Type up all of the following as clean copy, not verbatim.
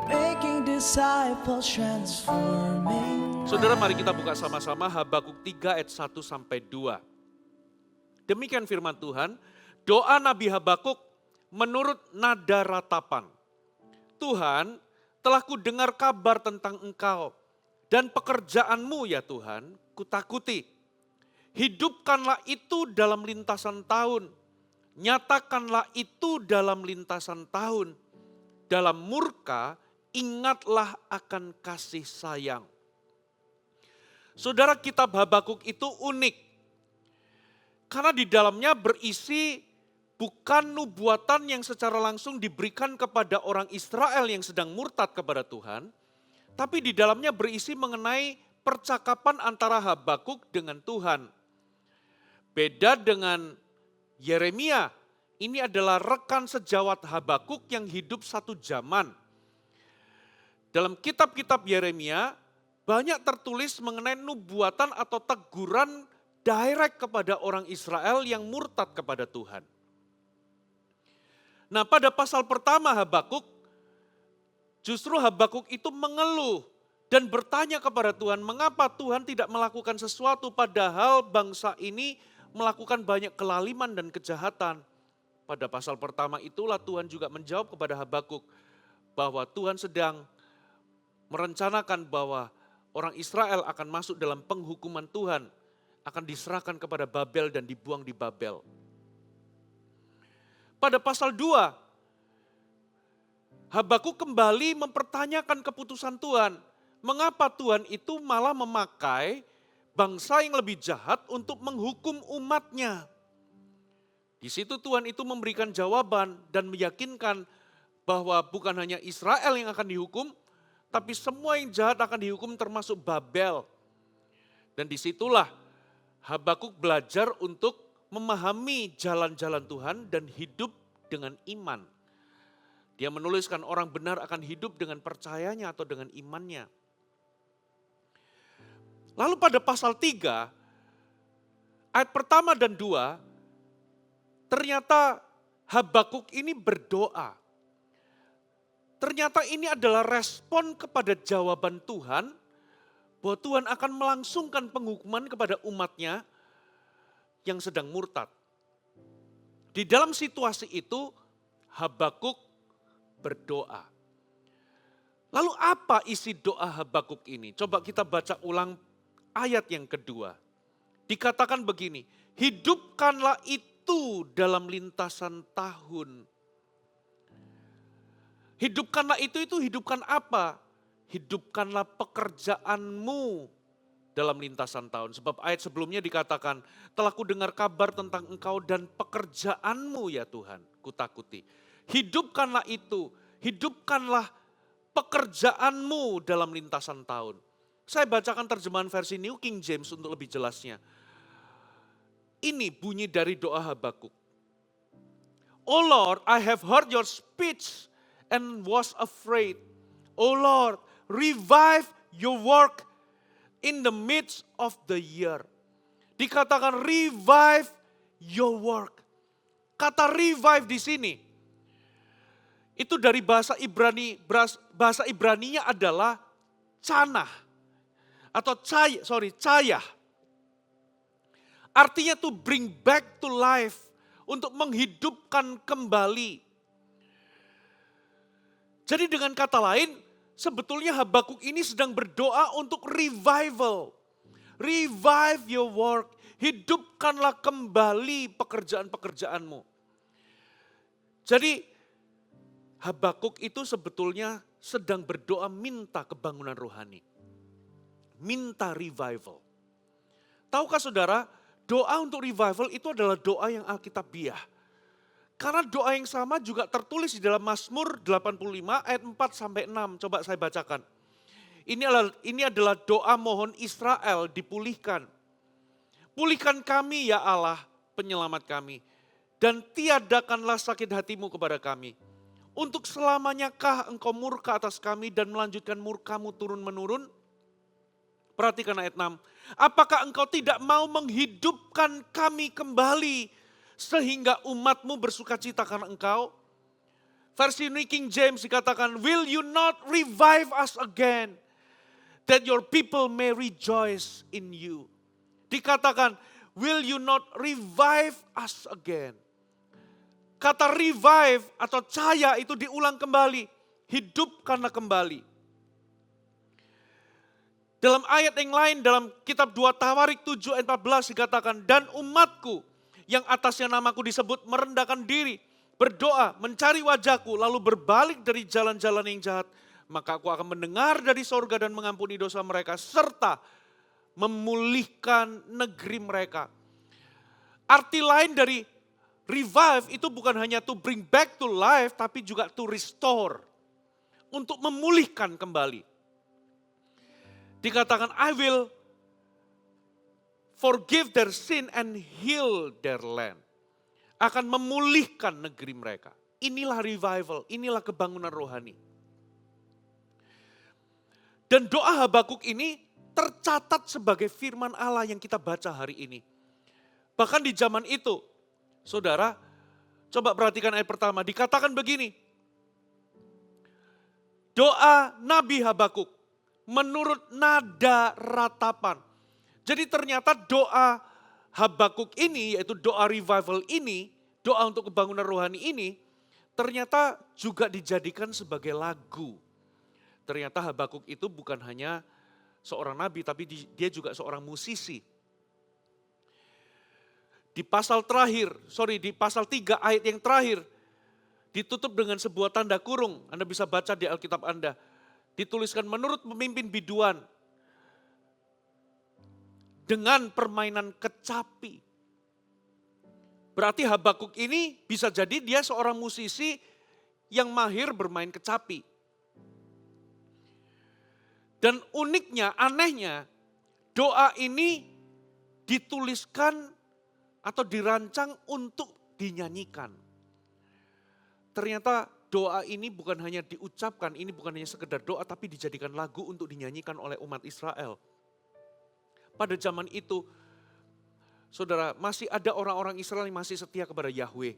making disciples, transforming. Saudara, mari kita buka sama-sama Habakuk 3 ayat 1 sampai 2. Demikian firman Tuhan, doa Nabi Habakuk menurut nada ratapan. Tuhan, telah kudengar kabar tentang engkau dan pekerjaanmu ya Tuhan, kutakuti. Hidupkanlah itu dalam lintasan tahun, nyatakanlah itu dalam lintasan tahun. Dalam murka, ingatlah akan kasih sayang. Saudara, kitab Habakuk itu unik. Karena di dalamnya berisi bukan nubuatan yang secara langsung diberikan kepada orang Israel yang sedang murtad kepada Tuhan. Tapi di dalamnya berisi mengenai percakapan antara Habakuk dengan Tuhan. Beda dengan Yeremia, ini adalah rekan sejawat Habakuk yang hidup satu zaman. Dalam kitab-kitab Yeremia, banyak tertulis mengenai nubuatan atau teguran direct kepada orang Israel yang murtad kepada Tuhan. Nah, pada pasal pertama Habakuk, justru Habakuk itu mengeluh dan bertanya kepada Tuhan, mengapa Tuhan tidak melakukan sesuatu padahal bangsa ini melakukan banyak kelaliman dan kejahatan. Pada pasal pertama itulah Tuhan juga menjawab kepada Habakuk bahwa Tuhan sedang merencanakan bahwa orang Israel akan masuk dalam penghukuman Tuhan, akan diserahkan kepada Babel dan dibuang di Babel. Pada pasal 2, Habakuk kembali mempertanyakan keputusan Tuhan. Mengapa Tuhan itu malah memakai bangsa yang lebih jahat untuk menghukum umatnya? Di situ Tuhan itu memberikan jawaban dan meyakinkan bahwa bukan hanya Israel yang akan dihukum, tapi semua yang jahat akan dihukum termasuk Babel. Dan disitulah Habakuk belajar untuk memahami jalan-jalan Tuhan dan hidup dengan iman. Dia menuliskan orang benar akan hidup dengan percayanya atau dengan imannya. Lalu pada pasal 3, ayat pertama dan 2, ternyata Habakuk ini berdoa. Ternyata ini adalah respon kepada jawaban Tuhan, bahwa Tuhan akan melangsungkan penghukuman kepada umatnya yang sedang murtad. Di dalam situasi itu, Habakuk berdoa. Lalu apa isi doa Habakuk ini? Coba kita baca ulang ayat yang kedua. Dikatakan begini, hidupkanlah itu dalam lintasan tahun. Hidupkanlah itu hidupkan apa? Hidupkanlah pekerjaanmu dalam lintasan tahun. Sebab ayat sebelumnya dikatakan, telah kudengar kabar tentang engkau dan pekerjaanmu ya Tuhan, kutakuti. Hidupkanlah itu, hidupkanlah pekerjaanmu dalam lintasan tahun. Saya bacakan terjemahan versi New King James untuk lebih jelasnya. Ini bunyi dari doa Habakuk. Oh Lord, I have heard your speech and was afraid. Oh Lord, revive your work in the midst of the year. Dikatakan revive your work. Kata revive di sini itu dari bahasa Ibraninya adalah canah atau cayah. Artinya to bring back to life, untuk menghidupkan kembali. Jadi dengan kata lain, sebetulnya Habakuk ini sedang berdoa untuk revival. Revive your work, hidupkanlah kembali pekerjaan-pekerjaanmu. Jadi Habakuk itu sebetulnya sedang berdoa minta kebangunan rohani. Minta revival. Tahukah saudara, doa untuk revival itu adalah doa yang alkitabiah. Karena doa yang sama juga tertulis di dalam Mazmur 85 ayat 4 sampai 6. Coba saya bacakan. Ini adalah doa mohon Israel dipulihkan. Pulihkan kami ya Allah, penyelamat kami. Dan tiadakanlah sakit hatimu kepada kami. Untuk selamanyakah engkau murka atas kami dan melanjutkan murkamu turun-menurun? Perhatikan ayat 6. Apakah engkau tidak mau menghidupkan kami kembali sehingga umatmu bersuka cita karena engkau? Versi New King James dikatakan, will you not revive us again, that your people may rejoice in you. Dikatakan, will you not revive us again. Kata revive atau cahaya itu diulang kembali, hidupkanlah kembali. Dalam ayat yang lain, dalam kitab 2 Tawarik 7 ayat 14 dikatakan, dan umatku yang atasnya namaku disebut merendahkan diri, berdoa, mencari wajahku, lalu berbalik dari jalan-jalan yang jahat, maka aku akan mendengar dari sorga dan mengampuni dosa mereka, serta memulihkan negeri mereka. Arti lain dari revive itu bukan hanya to bring back to life, tapi juga to restore. Untuk memulihkan kembali. Dikatakan, I will forgive their sin and heal their land. Akan memulihkan negeri mereka. Inilah revival, inilah kebangunan rohani. Dan doa Habakuk ini tercatat sebagai firman Allah yang kita baca hari ini. Bahkan di zaman itu, saudara, coba perhatikan ayat pertama, dikatakan begini. Doa Nabi Habakuk menurut nada ratapan. Jadi ternyata doa Habakuk ini, yaitu doa revival ini, doa untuk kebangunan rohani ini, ternyata juga dijadikan sebagai lagu. Ternyata Habakuk itu bukan hanya seorang nabi, tapi dia juga seorang musisi. Di pasal 3 ayat yang terakhir, ditutup dengan sebuah tanda kurung. Anda bisa baca di Alkitab Anda. Dituliskan menurut pemimpin biduan, dengan permainan kecapi. Berarti Habakuk ini bisa jadi dia seorang musisi yang mahir bermain kecapi. Dan uniknya, anehnya, doa ini dituliskan atau dirancang untuk dinyanyikan. Ternyata doa ini bukan hanya diucapkan, ini bukan hanya sekedar doa, tapi dijadikan lagu untuk dinyanyikan oleh umat Israel. Pada zaman itu, saudara, masih ada orang-orang Israel yang masih setia kepada Yahweh.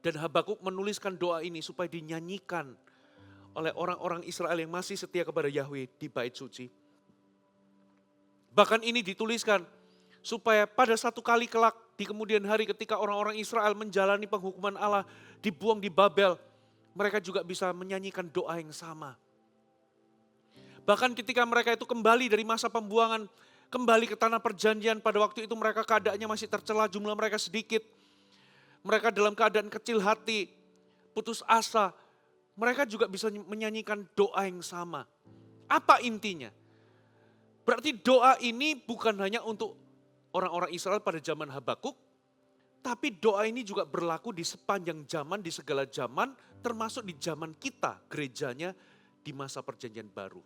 Dan Habakuk menuliskan doa ini supaya dinyanyikan oleh orang-orang Israel yang masih setia kepada Yahweh di bait suci. Bahkan ini dituliskan supaya pada satu kali kelak di kemudian hari ketika orang-orang Israel menjalani penghukuman Allah, dibuang di Babel, mereka juga bisa menyanyikan doa yang sama. Bahkan ketika mereka itu kembali dari masa pembuangan, kembali ke tanah perjanjian, pada waktu itu mereka keadaannya masih tercela, jumlah mereka sedikit. Mereka dalam keadaan kecil hati, putus asa, mereka juga bisa menyanyikan doa yang sama. Apa intinya? Berarti doa ini bukan hanya untuk orang-orang Israel pada zaman Habakuk, tapi doa ini juga berlaku di sepanjang zaman, di segala zaman, termasuk di zaman kita, gerejanya di masa perjanjian baru.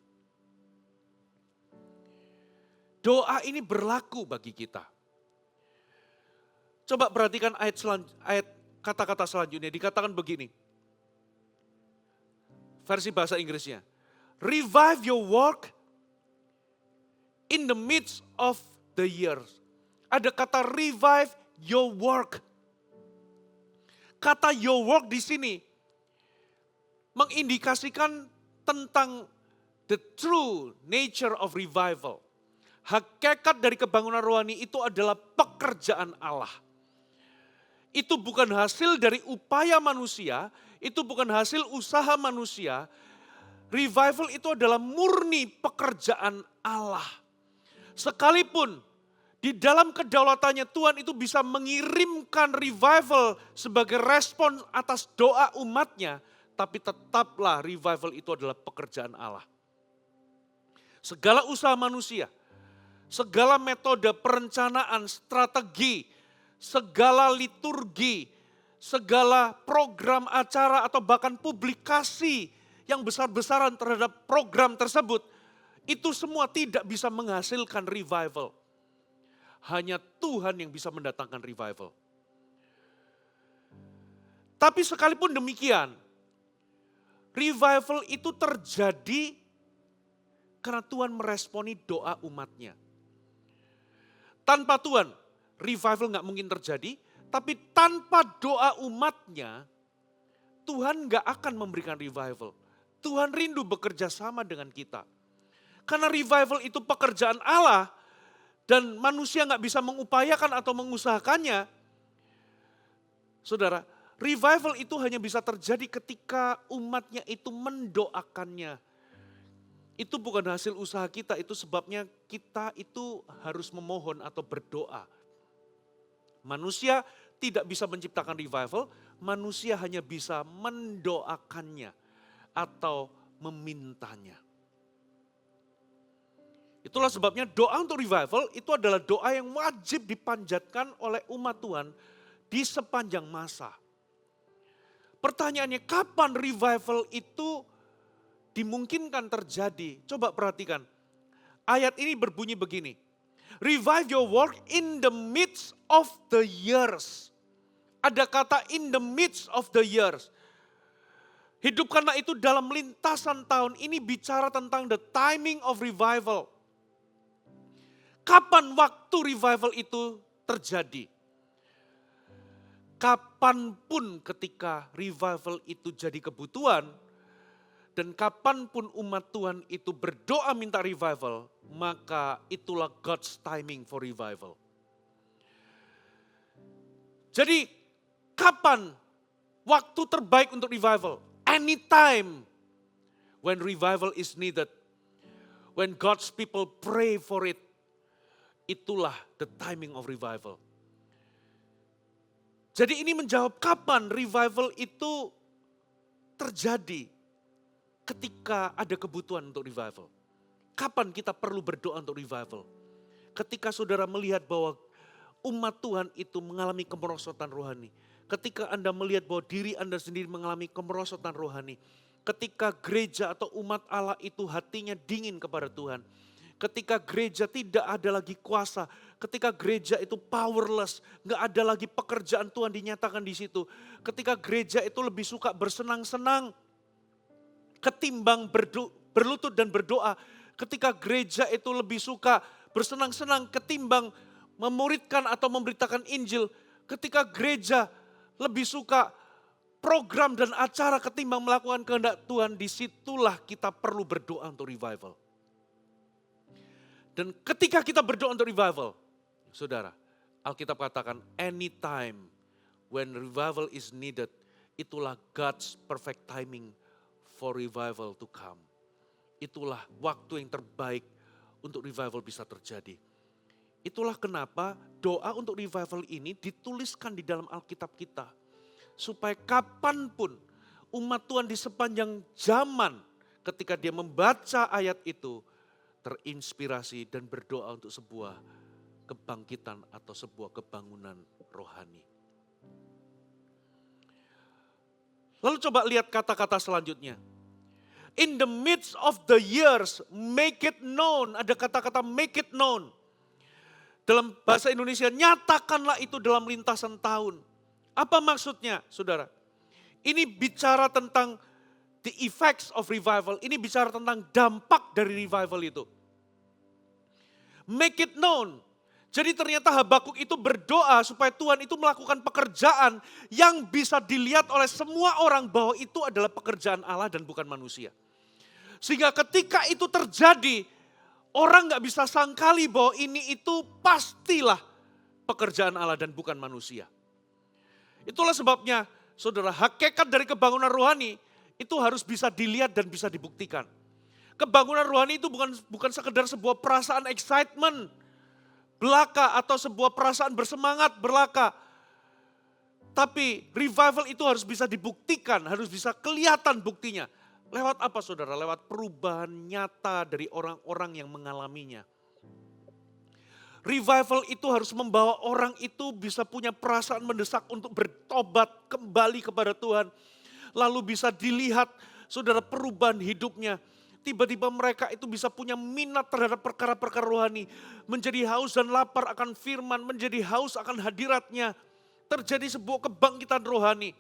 Doa ini berlaku bagi kita. Coba perhatikan ayat kata-kata selanjutnya, dikatakan begini. Versi bahasa Inggrisnya. Revive your work in the midst of the years. Ada kata revive your work. Kata your work di sini mengindikasikan tentang the true nature of revival. Hakikat dari kebangunan rohani itu adalah pekerjaan Allah. Itu bukan hasil dari upaya manusia, itu bukan hasil usaha manusia. Revival itu adalah murni pekerjaan Allah. Sekalipun di dalam kedaulatannya Tuhan itu bisa mengirimkan revival sebagai respon atas doa umatnya, tapi tetaplah revival itu adalah pekerjaan Allah. Segala usaha manusia, segala metode perencanaan, strategi, segala liturgi, segala program acara atau bahkan publikasi yang besar-besaran terhadap program tersebut, itu semua tidak bisa menghasilkan revival. Hanya Tuhan yang bisa mendatangkan revival. Tapi sekalipun demikian, revival itu terjadi karena Tuhan meresponi doa umatnya. Tanpa Tuhan, revival gak mungkin terjadi, tapi tanpa doa umatnya, Tuhan gak akan memberikan revival. Tuhan rindu bekerja sama dengan kita. Karena revival itu pekerjaan Allah dan manusia gak bisa mengupayakan atau mengusahakannya. Saudara, revival itu hanya bisa terjadi ketika umatnya itu mendoakannya. Itu bukan hasil usaha kita, itu sebabnya kita itu harus memohon atau berdoa. Manusia tidak bisa menciptakan revival, manusia hanya bisa mendoakannya atau memintanya. Itulah sebabnya doa untuk revival itu adalah doa yang wajib dipanjatkan oleh umat Tuhan di sepanjang masa. Pertanyaannya, kapan revival itu dimungkinkan terjadi? Coba perhatikan. Ayat ini berbunyi begini. Revive your work in the midst of the years. Ada kata in the midst of the years. Hidupkanlah itu dalam lintasan tahun. Ini bicara tentang the timing of revival. Kapan waktu revival itu terjadi? Kapanpun ketika revival itu jadi kebutuhan, dan kapanpun umat Tuhan itu berdoa minta revival, maka itulah God's timing for revival. Jadi kapan waktu terbaik untuk revival? Anytime when revival is needed. When God's people pray for it. Itulah the timing of revival. Jadi ini menjawab kapan revival itu terjadi. Ketika ada kebutuhan untuk revival. Kapan kita perlu berdoa untuk revival? Ketika saudara melihat bahwa umat Tuhan itu mengalami kemerosotan rohani. Ketika Anda melihat bahwa diri Anda sendiri mengalami kemerosotan rohani. Ketika gereja atau umat Allah itu hatinya dingin kepada Tuhan. Ketika gereja tidak ada lagi kuasa, ketika gereja itu powerless, nggak ada lagi pekerjaan Tuhan dinyatakan di situ. Ketika gereja itu lebih suka bersenang-senang ketimbang berlutut dan berdoa. Ketika gereja itu lebih suka bersenang-senang ketimbang memuridkan atau memberitakan Injil. Ketika gereja lebih suka program dan acara ketimbang melakukan kehendak Tuhan, disitulah kita perlu berdoa untuk revival. Dan ketika kita berdoa untuk revival, saudara, Alkitab katakan anytime when revival is needed, itulah God's perfect timing for revival to come. Itulah waktu yang terbaik untuk revival bisa terjadi. Itulah kenapa doa untuk revival ini dituliskan di dalam Alkitab kita. Supaya kapanpun umat Tuhan di sepanjang zaman ketika dia membaca ayat itu, terinspirasi dan berdoa untuk sebuah kebangkitan atau sebuah kebangunan rohani. Lalu coba lihat kata-kata selanjutnya. In the midst of the years, make it known. Ada kata-kata make it known. Dalam bahasa Indonesia, nyatakanlah itu dalam lintasan tahun. Apa maksudnya, saudara? Ini bicara tentang the effects of revival. Ini bicara tentang dampak dari revival itu. Make it known. Jadi ternyata Habakuk itu berdoa supaya Tuhan itu melakukan pekerjaan yang bisa dilihat oleh semua orang bahwa itu adalah pekerjaan Allah dan bukan manusia. Sehingga ketika itu terjadi, orang gak bisa sangkali bahwa ini itu pastilah pekerjaan Allah dan bukan manusia. Itulah sebabnya saudara, hakikat dari kebangunan rohani itu harus bisa dilihat dan bisa dibuktikan. Kebangunan rohani itu bukan sekedar sebuah perasaan excitement belaka atau sebuah perasaan bersemangat belaka. Tapi revival itu harus bisa dibuktikan, harus bisa kelihatan buktinya. Lewat apa saudara? Lewat perubahan nyata dari orang-orang yang mengalaminya. Revival itu harus membawa orang itu bisa punya perasaan mendesak untuk bertobat kembali kepada Tuhan. Lalu bisa dilihat saudara perubahan hidupnya. Tiba-tiba mereka itu bisa punya minat terhadap perkara-perkara rohani. Menjadi haus dan lapar akan firman, menjadi haus akan hadiratnya. Terjadi sebuah kebangkitan rohani.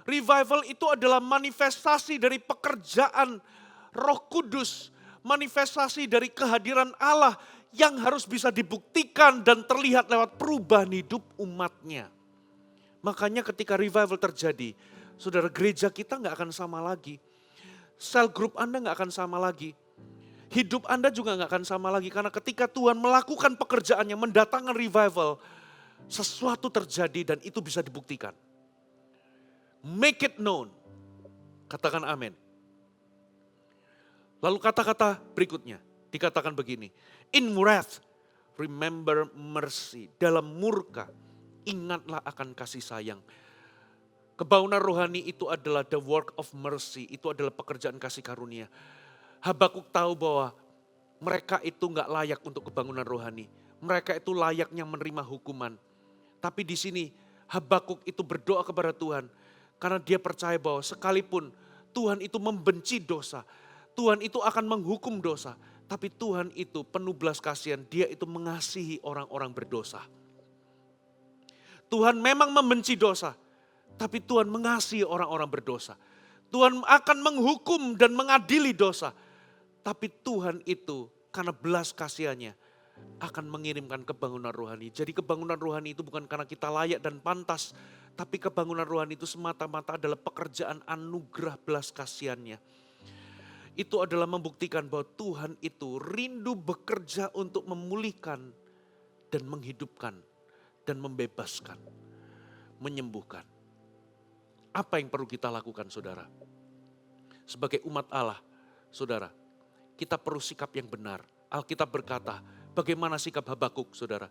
Revival itu adalah manifestasi dari pekerjaan Roh Kudus. Manifestasi dari kehadiran Allah yang harus bisa dibuktikan dan terlihat lewat perubahan hidup umatnya. Makanya ketika revival terjadi, Saudara, gereja kita nggak akan sama lagi. Sel group Anda nggak akan sama lagi. Hidup Anda juga nggak akan sama lagi. Karena ketika Tuhan melakukan pekerjaannya, mendatangkan revival, sesuatu terjadi dan itu bisa dibuktikan. Make it known. Katakan amin. Lalu kata-kata berikutnya dikatakan begini. In wrath, remember mercy. Dalam murka, ingatlah akan kasih sayang. Kebangunan rohani itu adalah the work of mercy. Itu adalah pekerjaan kasih karunia. Habakuk tahu bahwa mereka itu gak layak untuk kebangunan rohani. Mereka itu layaknya menerima hukuman. Tapi di sini Habakuk itu berdoa kepada Tuhan. Karena dia percaya bahwa sekalipun Tuhan itu membenci dosa. Tuhan itu akan menghukum dosa. Tapi Tuhan itu penuh belas kasihan. Dia itu mengasihi orang-orang berdosa. Tuhan memang membenci dosa. Tapi Tuhan mengasihi orang-orang berdosa. Tuhan akan menghukum dan mengadili dosa. Tapi Tuhan itu karena belas kasihannya akan mengirimkan kebangunan rohani. Jadi kebangunan rohani itu bukan karena kita layak dan pantas. Tapi kebangunan rohani itu semata-mata adalah pekerjaan anugerah belas kasihannya. Itu adalah membuktikan bahwa Tuhan itu rindu bekerja untuk memulihkan dan menghidupkan dan membebaskan, menyembuhkan. Apa yang perlu kita lakukan, saudara? Sebagai umat Allah, saudara, kita perlu sikap yang benar. Alkitab berkata, bagaimana sikap Habakuk, saudara?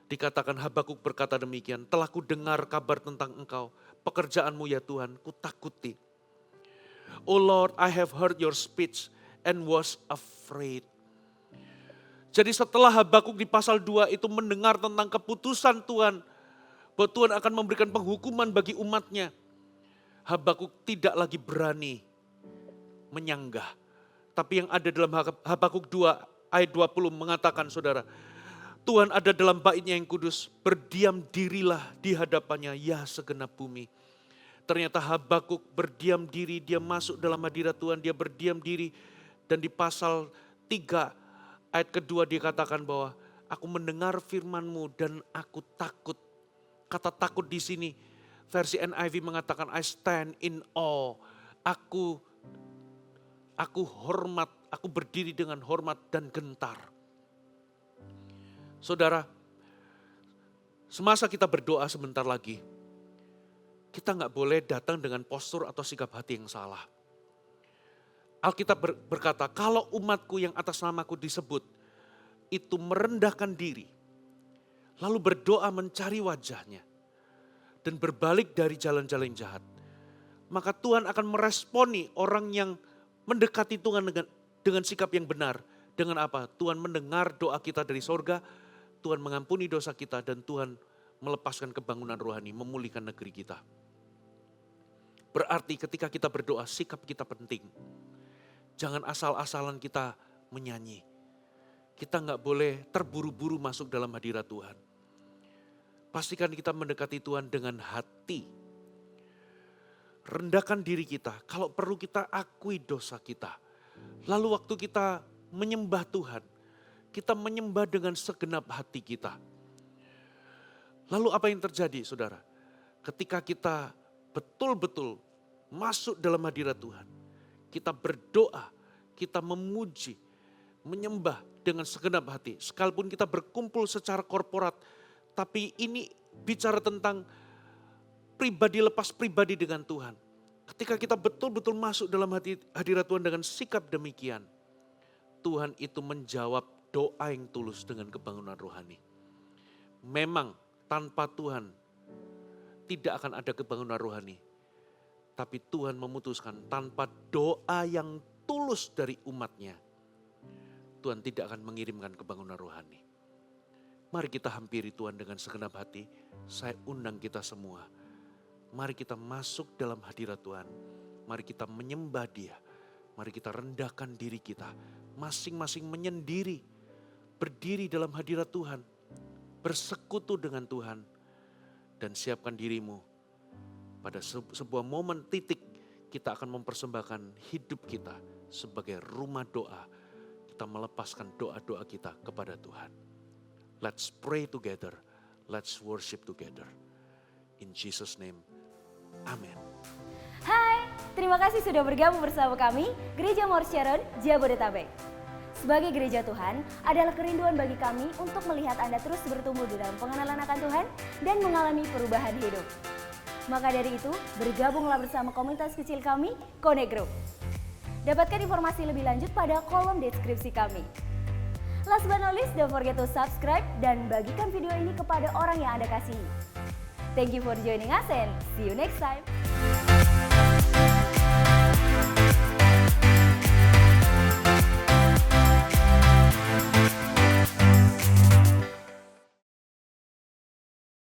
Dikatakan Habakuk berkata demikian, telah ku dengar kabar tentang engkau, pekerjaanmu ya Tuhan, ku takuti. Oh Lord, I have heard your speech and was afraid. Jadi setelah Habakuk di pasal 2 itu mendengar tentang keputusan Tuhan, bahwa Tuhan akan memberikan penghukuman bagi umatnya, Habakuk tidak lagi berani menyanggah. Tapi yang ada dalam Habakuk 2 ayat 20 mengatakan, saudara, Tuhan ada dalam bait-Nya yang kudus, berdiam dirilah di hadapannya ya segenap bumi. Ternyata Habakuk berdiam diri, dia masuk dalam hadirat Tuhan, dia berdiam diri. Dan di pasal 3 ayat kedua dia katakan bahwa aku mendengar firman-Mu dan aku takut. Kata takut di sini versi NIV mengatakan I stand in awe. Aku hormat, aku berdiri dengan hormat dan gentar. Saudara, semasa kita berdoa sebentar lagi, kita gak boleh datang dengan postur atau sikap hati yang salah. Alkitab berkata, kalau umatku yang atas namaku disebut, itu merendahkan diri, lalu berdoa mencari wajahnya, dan berbalik dari jalan-jalan jahat, maka Tuhan akan meresponi orang yang mendekati Tuhan dengan sikap yang benar. Dengan apa? Tuhan mendengar doa kita dari sorga, Tuhan mengampuni dosa kita, dan Tuhan melepaskan kebangunan rohani, memulihkan negeri kita. Berarti ketika kita berdoa, sikap kita penting. Jangan asal-asalan kita menyanyi. Kita gak boleh terburu-buru masuk dalam hadirat Tuhan. Pastikan kita mendekati Tuhan dengan hati. Rendahkan diri kita, kalau perlu kita akui dosa kita. Lalu waktu kita menyembah Tuhan, kita menyembah dengan segenap hati kita. Lalu apa yang terjadi, saudara? Ketika kita betul-betul masuk dalam hadirat Tuhan, kita berdoa, kita memuji, menyembah dengan segenap hati. Sekalipun kita berkumpul secara korporat, tapi ini bicara tentang pribadi lepas pribadi dengan Tuhan. Ketika kita betul-betul masuk dalam hadirat Tuhan dengan sikap demikian, Tuhan itu menjawab doa yang tulus dengan kebangunan rohani. Memang tanpa Tuhan tidak akan ada kebangunan rohani. Tapi Tuhan memutuskan tanpa doa yang tulus dari umatnya, Tuhan tidak akan mengirimkan kebangunan rohani. Mari kita hampiri Tuhan dengan segenap hati. Saya undang kita semua. Mari kita masuk dalam hadirat Tuhan. Mari kita menyembah Dia. Mari kita rendahkan diri kita. Masing-masing menyendiri. Berdiri dalam hadirat Tuhan. Bersekutu dengan Tuhan. Dan siapkan dirimu. Pada sebuah momen titik kita akan mempersembahkan hidup kita sebagai rumah doa. Kita melepaskan doa-doa kita kepada Tuhan. Let's pray together. Let's worship together. In Jesus' name, amen. Terima kasih sudah bergabung bersama kami, Gereja Mount Sharon, Jabodetabek. Sebagai gereja Tuhan, adalah kerinduan bagi kami untuk melihat Anda terus bertumbuh di dalam pengenalan akan Tuhan dan mengalami perubahan hidup. Maka dari itu, bergabunglah bersama komunitas kecil kami, Connect Group. Dapatkan informasi lebih lanjut pada kolom deskripsi kami. Last but not least, don't forget to subscribe dan bagikan video ini kepada orang yang Anda kasihi. Thank you for joining us and see you next time.